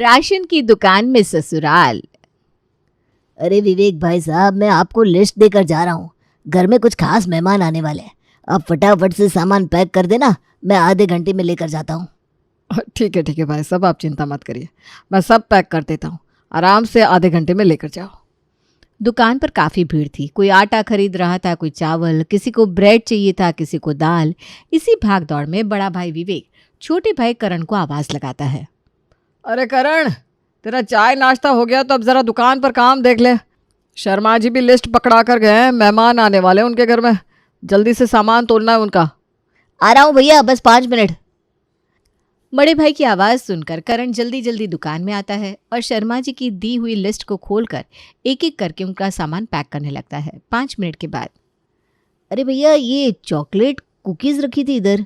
Ration की दुकान में ससुराल। अरे विवेक भाई साहब, मैं आपको लिस्ट देकर जा रहा हूँ। घर में कुछ खास मेहमान आने वाले हैं। आप फटाफट से सामान पैक कर देना, मैं आधे घंटे में लेकर जाता हूँ। ठीक है भाई साहब, आप चिंता मत करिए, मैं सब पैक कर देता हूँ। आराम से आधे घंटे में लेकर जाओ। दुकान पर काफ़ी भीड़ थी। कोई आटा खरीद रहा था, कोई चावल, किसी को ब्रेड चाहिए था, किसी को दाल। इसी भाग दौड़ में बड़ा भाई विवेक छोटे भाई करण को आवाज़ लगाता है। अरे करण, तेरा चाय नाश्ता हो गया तो अब ज़रा दुकान पर काम देख ले। शर्मा जी भी लिस्ट पकड़ा कर गए हैं, मेहमान आने वाले हैं उनके घर में। जल्दी से सामान तोलना है उनका। आ रहा हूँ भैया, बस 5 मिनट। बड़े भाई की आवाज़ सुनकर करण जल्दी जल्दी दुकान में आता है और शर्मा जी की दी हुई लिस्ट को खोलकर एक एक करके उनका सामान पैक करने लगता है। 5 मिनट के बाद, अरे भैया, ये चॉकलेट कुकीज़ रखी थी इधर,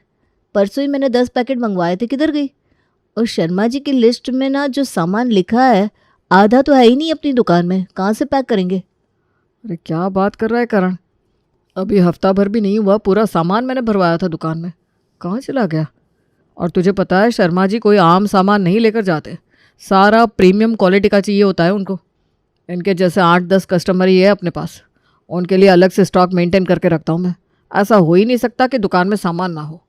परसों ही मैंने 10 पैकेट मंगवाए थे, किधर गई? और शर्मा जी की लिस्ट में ना जो सामान लिखा है आधा तो है ही नहीं अपनी दुकान में, कहाँ से पैक करेंगे? अरे क्या बात कर रहा है करण, अभी हफ्ता भर भी नहीं हुआ, पूरा सामान मैंने भरवाया था दुकान में, कहाँ चला गया? और तुझे पता है शर्मा जी कोई आम सामान नहीं लेकर जाते, सारा प्रीमियम क्वालिटी का चाहिए होता है उनको। इनके जैसे 8-10 कस्टमर ही है अपने पास, उनके लिए अलग से स्टॉक मेंटेन करके रखता हूँ मैं। ऐसा हो ही नहीं सकता कि दुकान में सामान ना हो।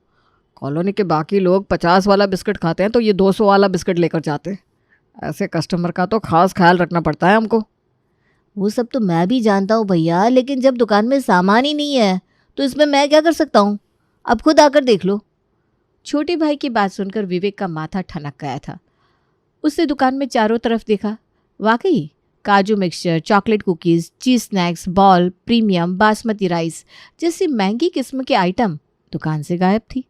कॉलोनी के बाकी लोग 50 वाला बिस्किट खाते हैं तो ये 200 वाला बिस्किट लेकर जाते हैं। ऐसे कस्टमर का तो खास ख्याल रखना पड़ता है हमको। वो सब तो मैं भी जानता हूँ भैया, लेकिन जब दुकान में सामान ही नहीं है तो इसमें मैं क्या कर सकता हूँ? अब खुद आकर देख लो। छोटे भाई की बात सुनकर विवेक का माथा ठनक गया था। उसने दुकान में चारों तरफ देखा। वाकई काजू mixture, chocolate cookies, cheese snacks, ball, premium, basmati rice जैसी महंगी किस्म के आइटम दुकान से गायब थी।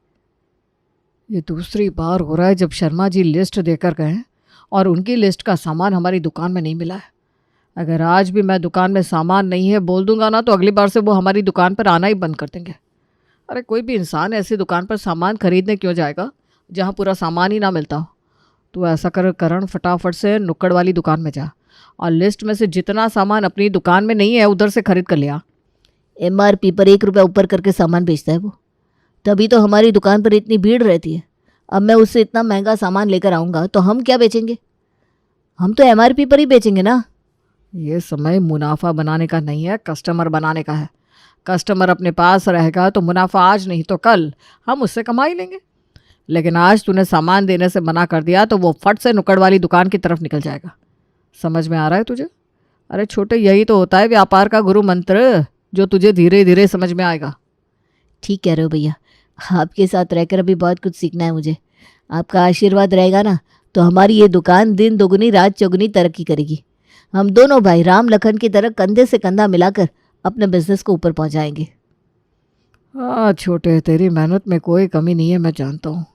ये दूसरी बार हो रहा है जब शर्मा जी लिस्ट देकर गए हैं और उनकी लिस्ट का सामान हमारी दुकान में नहीं मिला है। अगर आज भी मैं दुकान में सामान नहीं है बोल दूंगा ना, तो अगली बार से वो हमारी दुकान पर आना ही बंद कर देंगे। अरे कोई भी इंसान ऐसी दुकान पर सामान खरीदने क्यों जाएगा जहाँ पूरा सामान ही ना मिलता हो? तो ऐसा कर करण, फटाफट से नुक्कड़ वाली दुकान में जा और लिस्ट में से जितना सामान अपनी दुकान में नहीं है उधर से खरीद कर लिया। MRP पर 1 रुपया ऊपर करके सामान बेचता है वो, तभी तो हमारी दुकान पर इतनी भीड़ रहती है। अब मैं उससे इतना महंगा सामान लेकर आऊँगा तो हम क्या बेचेंगे? हम तो MRP पर ही बेचेंगे ना। ये समय मुनाफा बनाने का नहीं है, कस्टमर बनाने का है। कस्टमर अपने पास रहेगा तो मुनाफा आज नहीं तो कल हम उससे कमा ही लेंगे। लेकिन आज तूने सामान देने से मना कर दिया तो वो फट से नुक्कड़ वाली दुकान की तरफ निकल जाएगा। समझ में आ रहा है तुझे? अरे छोटे, यही तो होता है व्यापार का गुरु मंत्र, जो तुझे धीरे धीरे समझ में आएगा। ठीक कह रहे हो भैया, आपके साथ रहकर अभी बहुत कुछ सीखना है मुझे। आपका आशीर्वाद रहेगा ना तो हमारी ये दुकान दिन दोगुनी रात चौगुनी तरक्की करेगी। हम दोनों भाई राम लखन की तरह कंधे से कंधा मिलाकर अपने बिजनेस को ऊपर पहुंचाएंगे। हाँ छोटे, तेरी मेहनत में कोई कमी नहीं है, मैं जानता हूँ।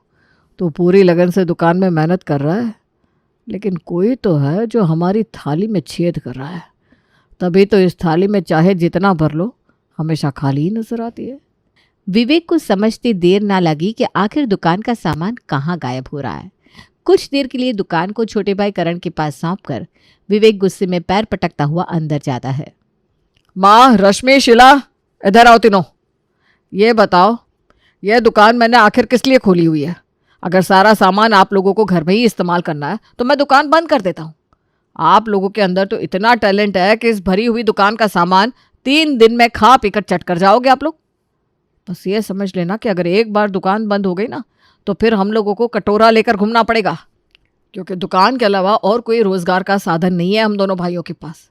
तू पूरी लगन से दुकान में मेहनत कर रहा है, लेकिन कोई तो है जो हमारी थाली में छेद कर रहा है। तभी तो इस थाली में चाहे जितना भर लो हमेशा खाली ही नजर आती है। विवेक को समझते देर ना लगी कि आखिर दुकान का सामान कहाँ गायब हो रहा है। कुछ देर के लिए दुकान को छोटे भाई करण के पास सौंपकर विवेक गुस्से में पैर पटकता हुआ अंदर जाता है। माँ, रश्मि, शीला, इधर आओ तीनों। ये बताओ, ये दुकान मैंने आखिर किस लिए खोली हुई है? अगर सारा सामान आप लोगों को घर में ही इस्तेमाल करना है तो मैं दुकान बंद कर देता हूँ। आप लोगों के अंदर तो इतना टैलेंट है कि इस भरी हुई दुकान का सामान 3 दिन में खा पीकर चट कर जाओगे आप लोग। बस ये समझ लेना कि अगर एक बार दुकान बंद हो गई ना तो फिर हम लोगों को कटोरा लेकर घूमना पड़ेगा, क्योंकि दुकान के अलावा और कोई रोज़गार का साधन नहीं है हम दोनों भाइयों के पास।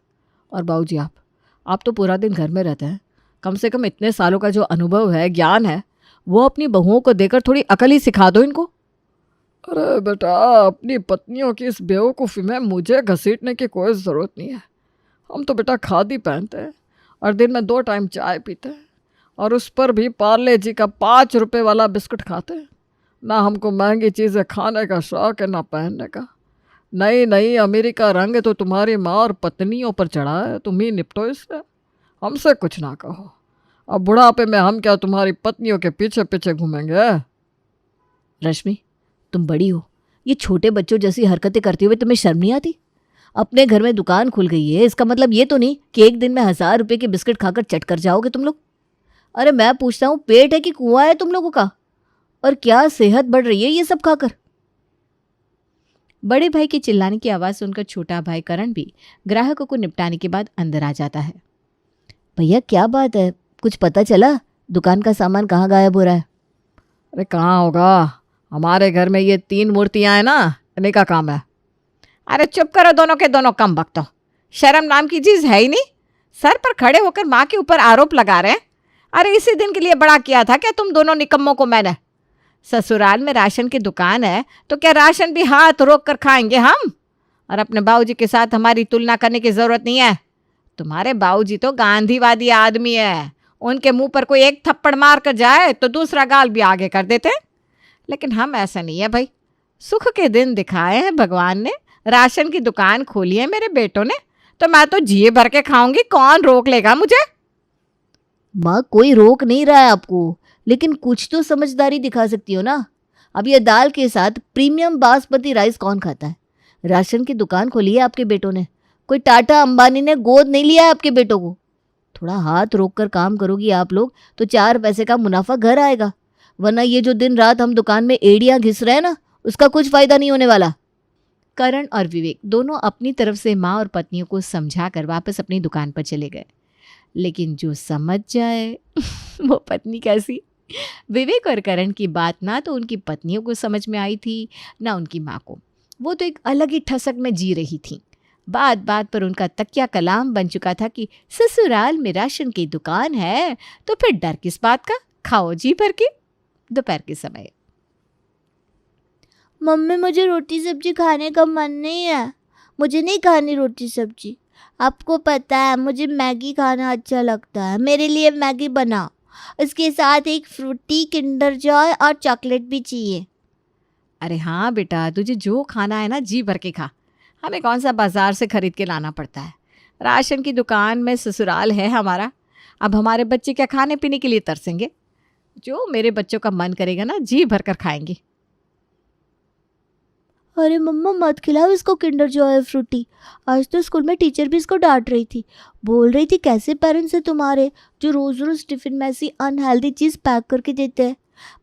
और बाबूजी, आप तो पूरा दिन घर में रहते हैं, कम से कम इतने सालों का जो अनुभव है, ज्ञान है, वो अपनी बहुओं को देकर थोड़ी अकल ही सिखा दो इनको। अरे बेटा, अपनी पत्नियों की इस बेवकूफ़ी में मुझे घसीटने की कोई ज़रूरत नहीं है। हम तो बेटा खादी पहनते हैं और दिन में 2 टाइम चाय पीते हैं, और उस पर भी पार्ले जी का 5 रुपए वाला बिस्कुट खाते हैं। ना हमको महंगी चीज़ें खाने का शौक है ना पहनने का। नई नई अमीरी का रंग तो तुम्हारी माँ और पत्नियों पर चढ़ा है, तुम ही निपटो इससे, हमसे कुछ ना कहो। अब बुढ़ापे में हम क्या तुम्हारी पत्नियों के पीछे पीछे घूमेंगे? रश्मि, तुम बड़ी हो, ये छोटे बच्चों जैसी हरकतें करते हुए तुम्हें शर्म नहीं आती? अपने घर में दुकान खुल गई है, इसका मतलब ये तो नहीं कि एक दिन में 1000 रुपये के बिस्किट खाकर चट कर जाओगे तुम लोग। अरे मैं पूछता हूँ, पेट है कि कुआं है तुम लोगों का? और क्या सेहत बढ़ रही है ये सब खाकर? बड़े भाई के चिल्लाने की आवाज़ सुनकर छोटा भाई करण भी ग्राहकों को निपटाने के बाद अंदर आ जाता है। भैया क्या बात है, कुछ पता चला? दुकान का सामान कहाँ गायब हो रहा है? अरे कहाँ होगा, हमारे घर में ये 3 मूर्तियाँ हैं ना, इन्हीं का काम है। अरे चुप करो दोनों के दोनों, कम बकतो। शर्म नाम की चीज़ है ही नहीं। सर पर खड़े होकर माँ के ऊपर आरोप लगा रहे हैं। अरे इसी दिन के लिए बड़ा किया था क्या तुम दोनों निकम्मों को मैंने? ससुराल में राशन की दुकान है तो क्या राशन भी हाथ रोक कर खाएंगे हम? और अपने बाबूजी के साथ हमारी तुलना करने की ज़रूरत नहीं है। तुम्हारे बाबूजी तो गांधीवादी आदमी है, उनके मुंह पर कोई एक थप्पड़ मार कर जाए तो दूसरा गाल भी आगे कर देते। लेकिन हम ऐसा नहीं है भाई। सुख के दिन दिखाए हैं भगवान ने, राशन की दुकान खोली है मेरे बेटों ने, तो मैं तो जी भर के खाऊंगी, कौन रोक लेगा मुझे? माँ कोई रोक नहीं रहा है आपको, लेकिन कुछ तो समझदारी दिखा सकती हो ना। अब ये दाल के साथ प्रीमियम बासमती राइस कौन खाता है? राशन की दुकान खोली है आपके बेटों ने, कोई टाटा अंबानी ने गोद नहीं लिया है आपके बेटों को। थोड़ा हाथ रोक कर काम करोगी आप लोग तो 4 पैसे का मुनाफा घर आएगा, वरना ये जो दिन रात हम दुकान में एड़ियाँ घिस रहे हैं ना, उसका कुछ फायदा नहीं होने वाला। करण और विवेक दोनों अपनी तरफ से माँ और पत्नियों को समझा कर वापस अपनी दुकान पर चले गए। लेकिन जो समझ जाए वो पत्नी कैसी। विवेक और करण की बात ना तो उनकी पत्नियों को समझ में आई थी, ना उनकी माँ को। वो तो एक अलग ही ठसक में जी रही थी। बात बात पर उनका तकिया कलाम बन चुका था कि ससुराल में राशन की दुकान है तो फिर डर किस बात का, खाओ जी भर के। दोपहर के समय मम्मी मुझे रोटी सब्जी खाने का मन नहीं है, मुझे नहीं खानी रोटी सब्जी। आपको पता है मुझे मैगी खाना अच्छा लगता है, मेरे लिए मैगी बनाओ, इसके साथ एक फ्रूटी, किंडर जॉय और चॉकलेट भी चाहिए। अरे हाँ बेटा, तुझे जो खाना है ना जी भर के खा, हमें कौन सा बाजार से खरीद के लाना पड़ता है। राशन की दुकान में ससुराल है हमारा। अब हमारे बच्चे क्या खाने पीने के लिए तरसेंगे? जो मेरे बच्चों का मन करेगा ना जी भर कर खाएंगे। अरे मम्मा मत खिलाओ इसको किंडर जॉय फ्रूटी, आज तो स्कूल में टीचर भी इसको डांट रही थी, बोल रही थी कैसे पेरेंट्स हैं तुम्हारे जो रोज़ रोज़ टिफ़िन में ऐसी अनहेल्दी चीज़ पैक करके देते हैं।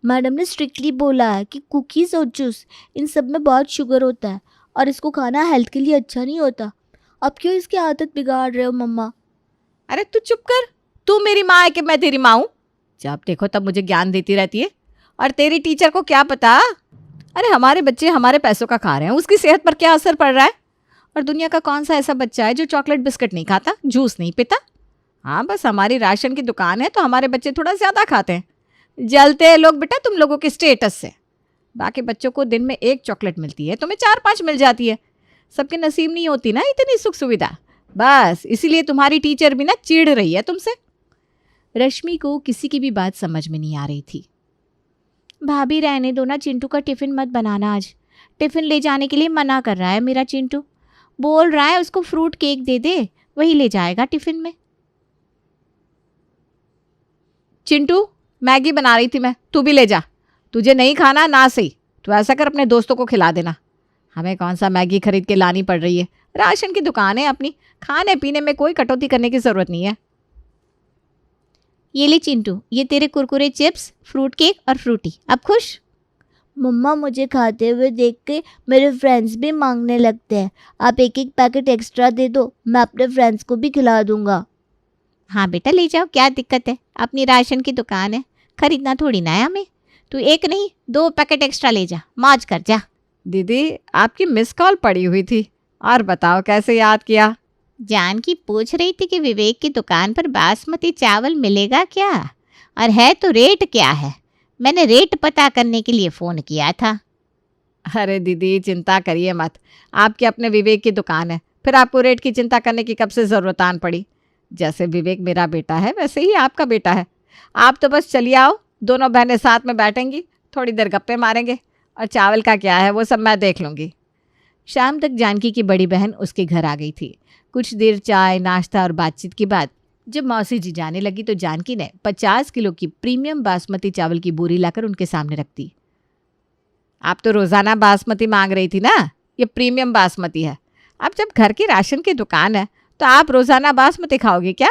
मैडम ने स्ट्रिक्टली बोला है कि कुकीज़ और जूस इन सब में बहुत शुगर होता है और इसको खाना हेल्थ के लिए अच्छा नहीं होता। अब क्यों इसकी आदत बिगाड़ रहे हो मम्मा? अरे तू चुप कर, तू मेरी माँ है कि मैं तेरी माँ हूँ? जब देखो तब मुझे ज्ञान देती रहती है। और तेरी टीचर को क्या पता? अरे हमारे बच्चे हमारे पैसों का खा रहे हैं, उसकी सेहत पर क्या असर पड़ रहा है? और दुनिया का कौन सा ऐसा बच्चा है जो चॉकलेट बिस्किट नहीं खाता, जूस नहीं पीता? हाँ बस हमारी राशन की दुकान है तो हमारे बच्चे थोड़ा ज़्यादा खाते हैं। जलते हैं लोग बेटा तुम लोगों के स्टेटस से। बाकी बच्चों को दिन में 1 चॉकलेट मिलती है, तुम्हें 4-5 मिल जाती है। सबके नसीब नहीं होती ना इतनी सुख सुविधा। बस इसीलिए तुम्हारी टीचर भी ना चिढ़ रही है तुमसे। रश्मि को किसी की भी बात समझ में नहीं आ रही थी। भाभी रहने दो ना, चिंटू का टिफ़िन मत बनाना आज। टिफ़िन ले जाने के लिए मना कर रहा है मेरा चिंटू, बोल रहा है उसको फ्रूट केक दे दे, वही ले जाएगा टिफ़िन में। चिंटू मैगी बना रही थी मैं, तू भी ले जा। तुझे नहीं खाना ना सही, तो ऐसा कर अपने दोस्तों को खिला देना। हमें कौन सा मैगी खरीद के लानी पड़ रही है, राशन की दुकान है अपनी, खाने पीने में कोई कटौती करने की ज़रूरत नहीं है। ये ले चिंटू, ये तेरे कुरकुरे चिप्स, फ्रूट केक और फ्रूटी, अब खुश? मम्मा मुझे खाते हुए देख के मेरे फ्रेंड्स भी मांगने लगते हैं, आप 1-1 पैकेट एक्स्ट्रा दे दो, मैं अपने फ्रेंड्स को भी खिला दूंगा। हाँ बेटा ले जाओ, क्या दिक्कत है, अपनी राशन की दुकान है, खरीदना थोड़ी ना है हमें। तू 1 नहीं 2 पैकेट एक्स्ट्रा ले जा, मौज कर जा। दीदी आपकी मिस कॉल पड़ी हुई थी, और बताओ कैसे याद किया? जानकी पूछ रही थी कि विवेक की दुकान पर बासमती चावल मिलेगा क्या, और है तो रेट क्या है। मैंने रेट पता करने के लिए फ़ोन किया था। अरे दीदी चिंता करिए मत, आपके अपने विवेक की दुकान है, फिर आपको रेट की चिंता करने की कब से ज़रूरत आन पड़ी। जैसे विवेक मेरा बेटा है वैसे ही आपका बेटा है। आप तो बस चलिए आओ, दोनों बहनें साथ में बैठेंगी, थोड़ी देर गप्पे मारेंगे, और चावल का क्या है वो सब मैं देख लूँगी। शाम तक जानकी की बड़ी बहन उसके घर आ गई थी। कुछ देर चाय नाश्ता और बातचीत के बाद जब मौसी जी जाने लगी तो जानकी ने 50 किलो की प्रीमियम बासमती चावल की बोरी लाकर उनके सामने रख दी। आप तो रोज़ाना बासमती मांग रही थी ना, ये प्रीमियम बासमती है। अब जब घर की राशन की दुकान है तो आप रोज़ाना बासमती खाओगी क्या?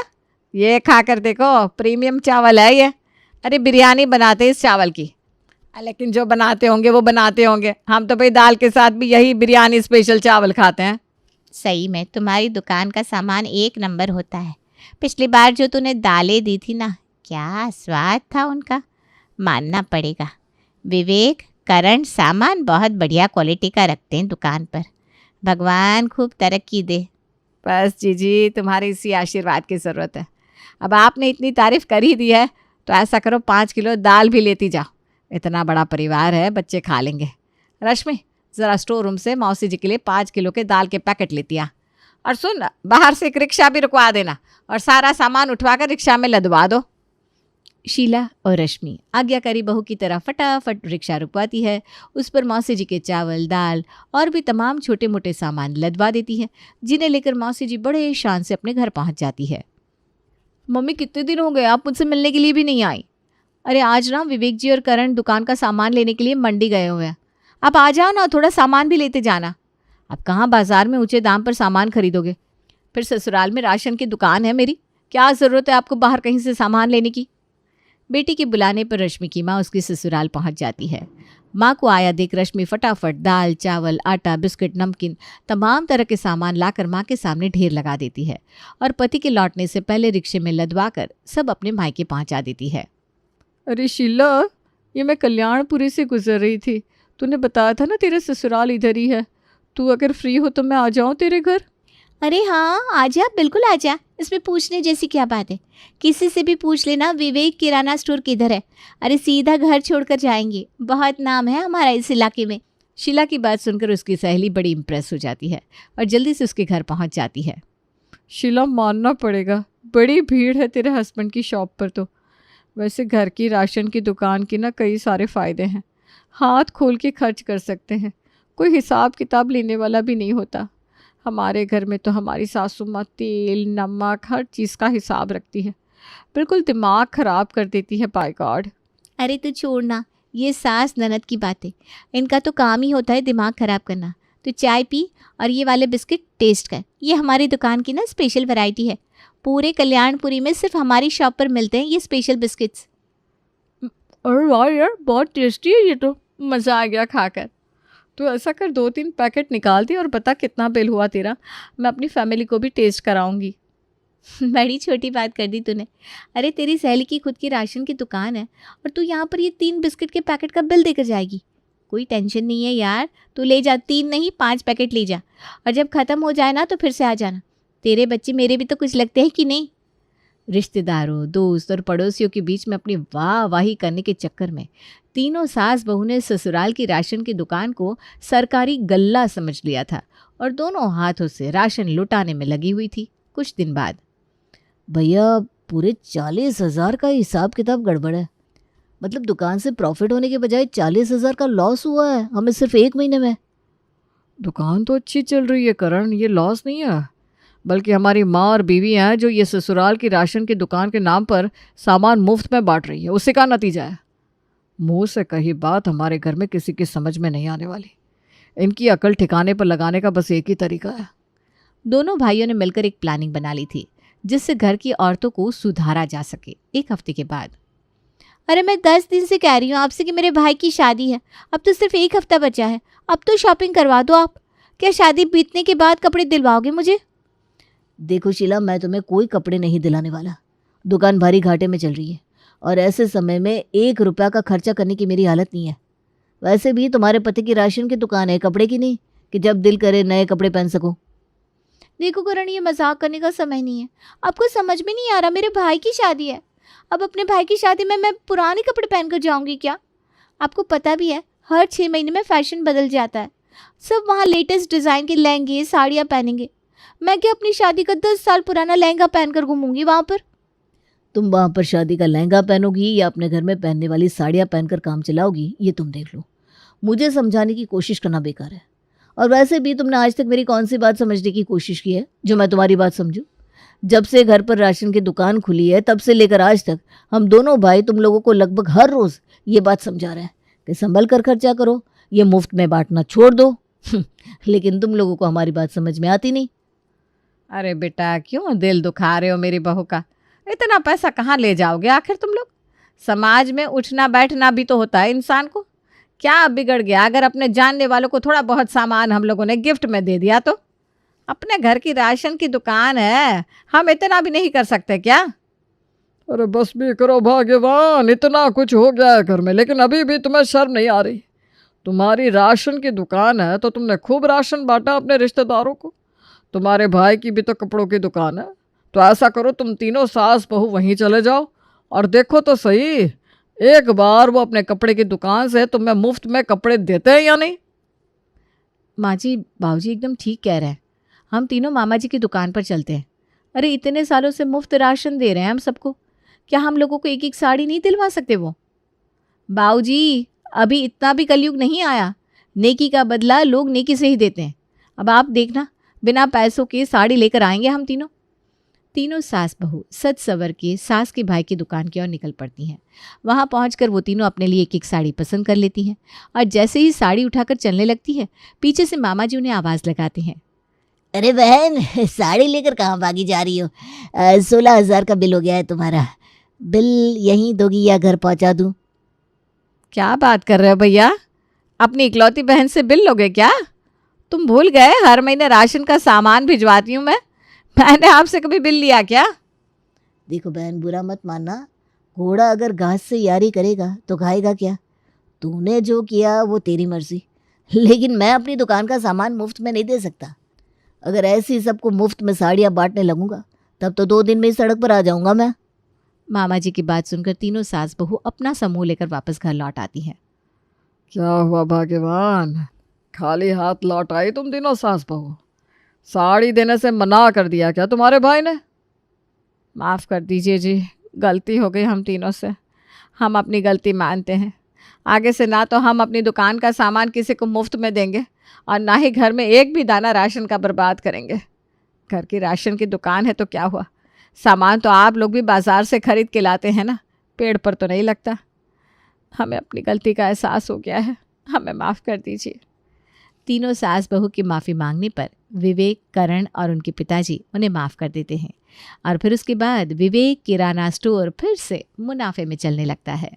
ये खा कर देखो, प्रीमियम चावल है ये। अरे बिरयानी बनाते इस चावल की। लेकिन जो बनाते होंगे वो बनाते होंगे, हम तो भाई दाल के साथ भी यही बिरयानी स्पेशल चावल खाते हैं। सही में तुम्हारी दुकान का सामान एक नंबर होता है। पिछली बार जो तूने दालें दी थी ना, क्या स्वाद था उनका, मानना पड़ेगा। विवेक, करण सामान बहुत बढ़िया क्वालिटी का रखते हैं दुकान पर। भगवान खूब तरक्की दे। बस जीजी, तुम्हारे इसी आशीर्वाद की ज़रूरत है। अब आपने इतनी तारीफ कर ही दी है तो ऐसा करो 5 किलो दाल भी लेती जाओ। इतना बड़ा परिवार है, बच्चे खा लेंगे। रश्मि, ज़रा स्टोर रूम से मौसी जी के लिए 5 किलो के दाल के पैकेट लेती आ। और सुन, बाहर से एक रिक्शा भी रुकवा देना और सारा सामान उठवा कर रिक्शा में लदवा दो। शीला और रश्मि आज्ञाकारी बहू की तरह फटाफट रिक्शा रुकवाती है, उस पर मौसी जी के चावल, दाल और भी तमाम छोटे मोटे सामान लदवा देती है, जिन्हें लेकर मौसी जी बड़े शान से अपने घर पहुंच जाती है। मम्मी, कितने दिन हो गए आप मुझसे मिलने के लिए भी नहीं आई। अरे आज ना विवेक जी और करण दुकान का सामान लेने के लिए मंडी गए हुए हैं। आप आ जाओ ना, थोड़ा सामान भी लेते जाना। अब कहाँ बाजार में ऊंचे दाम पर सामान खरीदोगे, फिर ससुराल में राशन की दुकान है मेरी, क्या ज़रूरत है आपको बाहर कहीं से सामान लेने की। बेटी के बुलाने पर रश्मि की माँ उसकी ससुराल पहुंच जाती है। माँ को आया देख रश्मि फटाफट दाल, चावल, आटा, बिस्किट, नमकीन तमाम तरह के सामान लाकर माँ के सामने ढेर लगा देती है और पति के लौटने से पहले रिक्शे में लदवा कर सब अपने मायके पहुंचा देती है। अरे शीला, ये मैं कल्याणपुरी से गुजर रही थी, तूने बताया था ना तेरा ससुराल इधर ही है। तू अगर फ्री हो तो मैं आ जाऊँ तेरे घर। अरे हाँ, आजा, बिल्कुल आजा, इसमें पूछने जैसी क्या बात है। किसी से भी पूछ लेना विवेक किराना स्टोर किधर है। अरे सीधा घर छोड़कर जाएंगे, बहुत नाम है हमारा इस इलाके में। शीला की बात सुनकर उसकी सहेली बड़ी इम्प्रेस हो जाती है और जल्दी से उसके घर पहुंच जाती है। शीला, मानना पड़ेगा, बड़ी भीड़ है तेरे हस्बैंड की शॉप पर तो। वैसे घर की राशन की दुकान की ना कई सारे फ़ायदे हैं, हाथ खोल के खर्च कर सकते हैं, कोई हिसाब किताब लेने वाला भी नहीं होता। हमारे घर में तो हमारी सासू माँ तेल, नमक, हर चीज़ का हिसाब रखती है, बिल्कुल दिमाग ख़राब कर देती है बाय गॉड। अरे तू छोड़ना, ये सास ननद की बातें, इनका तो काम ही होता है दिमाग खराब करना। तो चाय पी और ये वाले बिस्किट टेस्ट कर, ये हमारी दुकान की ना स्पेशल वैरायटी है। पूरे कल्याणपुरी में सिर्फ हमारी शॉप पर मिलते हैं ये स्पेशल बिस्किट्स। अरे वाह यार, बहुत टेस्टी है ये तो, मज़ा आ गया खाकर। तो ऐसा कर 2-3 पैकेट निकाल दे और बता कितना बिल हुआ तेरा, मैं अपनी फैमिली को भी टेस्ट कराऊंगी। बड़ी छोटी बात कर दी तूने। अरे तेरी सहेली की खुद की राशन की दुकान है और तू यहाँ पर ये 3 बिस्किट के पैकेट का बिल देकर जाएगी। कोई टेंशन नहीं है यार, तू ले जा, 3 नहीं 5 पैकेट ले जा, और जब ख़त्म हो जाए ना तो फिर से आ जाना। तेरे बच्चे मेरे भी तो कुछ लगते हैं कि नहीं। रिश्तेदारों, दोस्त और पड़ोसियों के बीच में अपनी वाहवाही करने के चक्कर में तीनों सास बहू ने ससुराल की राशन की दुकान को सरकारी गल्ला समझ लिया था और दोनों हाथों से राशन लुटाने में लगी हुई थी। कुछ दिन बाद, भैया पूरे 40,000 का हिसाब किताब गड़बड़ है। मतलब दुकान से प्रॉफिट होने के बजाय 40,000 का लॉस हुआ है हमें सिर्फ 1 महीने में। दुकान तो अच्छी चल रही है करण, ये लॉस नहीं है, बल्कि हमारी माँ और बीवी हैं जो ये ससुराल की राशन की दुकान के नाम पर सामान मुफ्त में बांट रही है, उसी का नतीजा है। मुंह से कही बात हमारे घर में किसी की समझ में नहीं आने वाली। इनकी अकल ठिकाने पर लगाने का बस एक ही तरीका है। दोनों भाइयों ने मिलकर एक प्लानिंग बना ली थी जिससे घर की औरतों को सुधारा जा सके। 1 हफ्ते के बाद, अरे मैं 10 दिन से कह रही हूँ आपसे कि मेरे भाई की शादी है, अब तो सिर्फ 1 हफ्ता बचा है, अब तो शॉपिंग करवा दो आप। क्या शादी बीतने के बाद कपड़े दिलवाओगे मुझे? देखो शीला, मैं तुम्हें कोई कपड़े नहीं दिलाने वाला। दुकान भारी घाटे में चल रही है और ऐसे समय में 1 रुपया का खर्चा करने की मेरी हालत नहीं है। वैसे भी तुम्हारे पति की राशन की दुकान है, कपड़े की नहीं कि जब दिल करे नए कपड़े पहन सको। देखो करण, ये मजाक करने का समय नहीं है। आपको समझ में नहीं आ रहा, मेरे भाई की शादी है। अब अपने भाई की शादी में मैं पुराने कपड़े पहनकर जाऊंगी क्या? आपको पता भी है हर 6 महीने में फैशन बदल जाता है, सब वहाँ लेटेस्ट डिज़ाइन के लहंगे साड़ियाँ पहनेंगे। मैं क्या अपनी शादी का 10 साल पुराना लहंगा पहनकर घूमूंगी वहाँ पर? तुम वहाँ पर शादी का लहंगा पहनोगी या अपने घर में पहनने वाली साड़ियाँ पहनकर काम चलाओगी, ये तुम देख लो। मुझे समझाने की कोशिश करना बेकार है। और वैसे भी तुमने आज तक मेरी कौन सी बात समझने की कोशिश की है जो मैं तुम्हारी बात समझूं? जब से घर पर राशन की दुकान खुली है तब से लेकर आज तक हम दोनों भाई तुम लोगों को लगभग हर रोज़ ये बात समझा रहे हैं कि संभल कर खर्चा करो, ये मुफ्त में बांटना छोड़ दो। लेकिन तुम लोगों को हमारी बात समझ में आती नहीं। अरे बेटा, क्यों दिल दुखा रहे हो मेरी बहू का? इतना पैसा कहाँ ले जाओगे आखिर तुम लोग? समाज में उठना बैठना भी तो होता है इंसान को। क्या बिगड़ गया अगर अपने जानने वालों को थोड़ा बहुत सामान हम लोगों ने गिफ्ट में दे दिया तो? अपने घर की राशन की दुकान है, हम इतना भी नहीं कर सकते क्या? अरे बस भी करो भाग्यवान, इतना कुछ हो गया है घर में, लेकिन अभी भी तुम्हें शर्म नहीं आ रही? तुम्हारी राशन की दुकान है तो तुमने खूब राशन बांटा अपने रिश्तेदारों को। तुम्हारे भाई की भी तो कपड़ों की दुकान है। तो ऐसा करो, तुम तीनों सास बहू वहीं चले जाओ और देखो तो सही, एक बार वो अपने कपड़े की दुकान से तुम्हें मुफ्त में कपड़े देते हैं या नहीं। माँ जी, बाबूजी एकदम ठीक कह रहे हैं, हम तीनों मामा जी की दुकान पर चलते हैं। अरे इतने सालों से मुफ्त राशन दे रहे हैं हम सबको, क्या हम लोगों को एक एक साड़ी नहीं दिलवा सकते वो? बाबूजी, अभी इतना भी कलयुग नहीं आया, नेकी का बदला लोग नेकी से ही देते हैं। अब आप देखना, बिना पैसों के साड़ी लेकर आएंगे हम तीनों। तीनों सास बहू सज सवर के सास के भाई की दुकान की ओर निकल पड़ती हैं। वहां पहुंचकर वो तीनों अपने लिए एक एक साड़ी पसंद कर लेती हैं और जैसे ही साड़ी उठाकर चलने लगती है, पीछे से मामा जी उन्हें आवाज़ लगाते हैं। अरे बहन, साड़ी लेकर कहाँ भागी जा रही हो? 16,000 का बिल हो गया है तुम्हारा। बिल यहीं दोगी या घर पहुँचा दूँ? क्या बात कर रहे हो भैया, अपनी इकलौती बहन से बिल लोगे क्या? तुम भूल गए हर महीने राशन का सामान भिजवाती हूँ मैंने आपसे कभी बिल लिया क्या? देखो बहन, बुरा मत मानना, घोड़ा अगर घास से यारी करेगा तो खाएगा क्या? तूने जो किया वो तेरी मर्जी, लेकिन मैं अपनी दुकान का सामान मुफ्त में नहीं दे सकता। अगर ऐसे ही सबको मुफ्त में साड़ियाँ बांटने लगूंगा तब तो 2 दिन में ही सड़क पर आ जाऊंगा मैं। मामा जी की बात सुनकर तीनों सास बहू अपना समूह लेकर वापस घर लौट आती हैं। क्या हुआ भाग्यवान, खाली हाथ लौट आई तुम तीनों सास बहू? साड़ी देने से मना कर दिया क्या तुम्हारे भाई ने? माफ़ कर दीजिए जी, गलती हो गई हम तीनों से, हम अपनी गलती मानते हैं। आगे से ना तो हम अपनी दुकान का सामान किसी को मुफ्त में देंगे और ना ही घर में एक भी दाना राशन का बर्बाद करेंगे। घर की राशन की दुकान है तो क्या हुआ, सामान तो आप लोग भी बाज़ार से खरीद के लाते हैं ना, पेड़ पर तो नहीं लगता। हमें अपनी गलती का एहसास हो गया है, हमें माफ़ कर दीजिए। तीनों सास बहू की माफ़ी मांगने पर विवेक, करण और उनके पिताजी उन्हें माफ़ कर देते हैं और फिर उसके बाद विवेक किराना स्टोर फिर से मुनाफे में चलने लगता है।